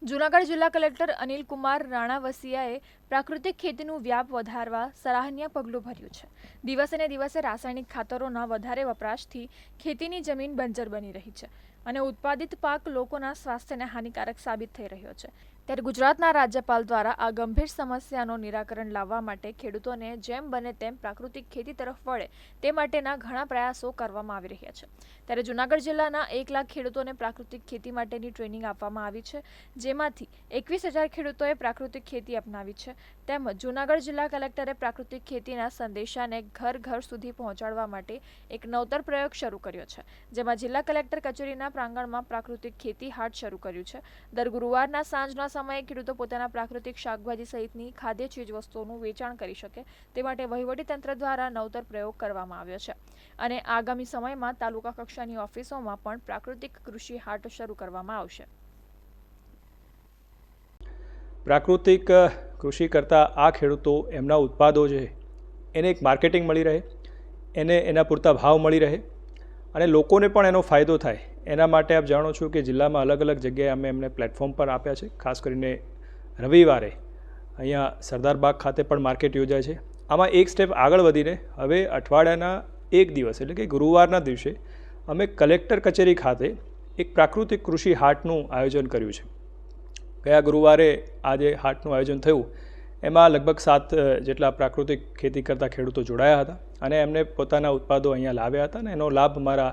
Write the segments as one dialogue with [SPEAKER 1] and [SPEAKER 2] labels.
[SPEAKER 1] જૂનાગઢ જિલ્લા કલેક્ટર અનિલ કુમાર રાણાવસિયાએ પ્રાકૃતિક ખેતીનું વ્યાપ વધારવા સરાહનીય પગલું ભર્યું છે। દિવસે ને દિવસે રાસાયણિક ખાતરોના વધારે વપરાશથી ખેતીની જમીન બંજર બની રહી છે અને ઉત્પાદિત પાક લોકોના સ્વાસ્થ્યને હાનિકારક સાબિત થઈ રહ્યો છે। ત્યારે ગુજરાતના રાજ્યપાલ દ્વારા આ ગંભીર સમસ્યાનું નિરાકરણ લાવવા માટે ખેડૂતોને જેમ બને તેમ પ્રાકૃતિક ખેતી તરફ વળે તે માટેના ઘણા પ્રયાસો કરવામાં આવી રહ્યા છે। ત્યારે જૂનાગઢ જિલ્લાના 1 લાખ ખેડૂતોને પ્રાકૃતિક ખેતી માટેની ટ્રેનિંગ આપવામાં આવી છે, જેમાંથી 21,000 ખેડૂતોએ પ્રાકૃતિક ખેતી અપનાવી છે। તેમજ જૂનાગઢ જિલ્લા કલેક્ટરે પ્રાકૃતિક ખેતીના સંદેશાને ઘર ઘર સુધી પહોંચાડવા માટે એક નવતર પ્રયોગ શરૂ કર્યો છે, જેમાં જિલ્લા કલેક્ટર કચેરીના પ્રાંગણમાં પ્રાકૃતિક ખેતી હાટ શરૂ કર્યું છે। દર ગુરુવારના સાંજના સમયે ખેડૂતો પોતાના પ્રાકૃતિક શાકભાજી સહિતની ખાદ્ય ચીજવસ્તુઓનું વેચાણ કરી શકે તે માટે વહીવટીતંત્ર દ્વારા નવતર પ્રયોગ કરવામાં આવ્યો છે અને આગામી સમયમાં તાલુકા કક્ષાની ઓફિસોમાં પણ પ્રાકૃતિક કૃષિ હાટ શરૂ કરવામાં આવશે।
[SPEAKER 2] પ્રાકૃતિક કૃષિ કરતા આ ખેડૂતો એમના ઉત્પાદો છે એને એક માર્કેટિંગ મળી રહે, એને એના પૂરતા ભાવ મળી રહે અને લોકોને પણ એનો ફાયદો થાય એના માટે આપ જાણો છો કે જિલ્લામાં અલગ અલગ જગ્યાએ અમે એમને પ્લેટફોર્મ પર આપ્યા છે। ખાસ કરીને રવિવારે અહીંયા સરદારબાગ ખાતે પણ માર્કેટ યોજાય છે। આમાં એક સ્ટેપ આગળ વધીને હવે અઠવાડિયાના એક દિવસ એટલે કે ગુરુવારના દિવસે અમે કલેક્ટર કચેરી ખાતે એક પ્રાકૃતિક કૃષિ હાટનું આયોજન કર્યું છે। ગયા ગુરુવારે આ જે હાટનું આયોજન થયું એમાં લગભગ 7 જેટલા પ્રાકૃતિક ખેતી કરતા ખેડૂતો જોડાયા હતા અને એમને પોતાના ઉત્પાદો અહીંયા લાવ્યા હતા અને એનો લાભ મારા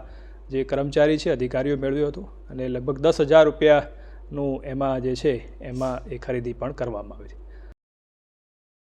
[SPEAKER 2] જે કર્મચારી છે અધિકારીઓ મેળવ્યો હતો અને લગભગ 10,000 રૂપિયાનું એમાં જે છે એમાં એ ખરીદી પણ કરવામાં આવી હતી।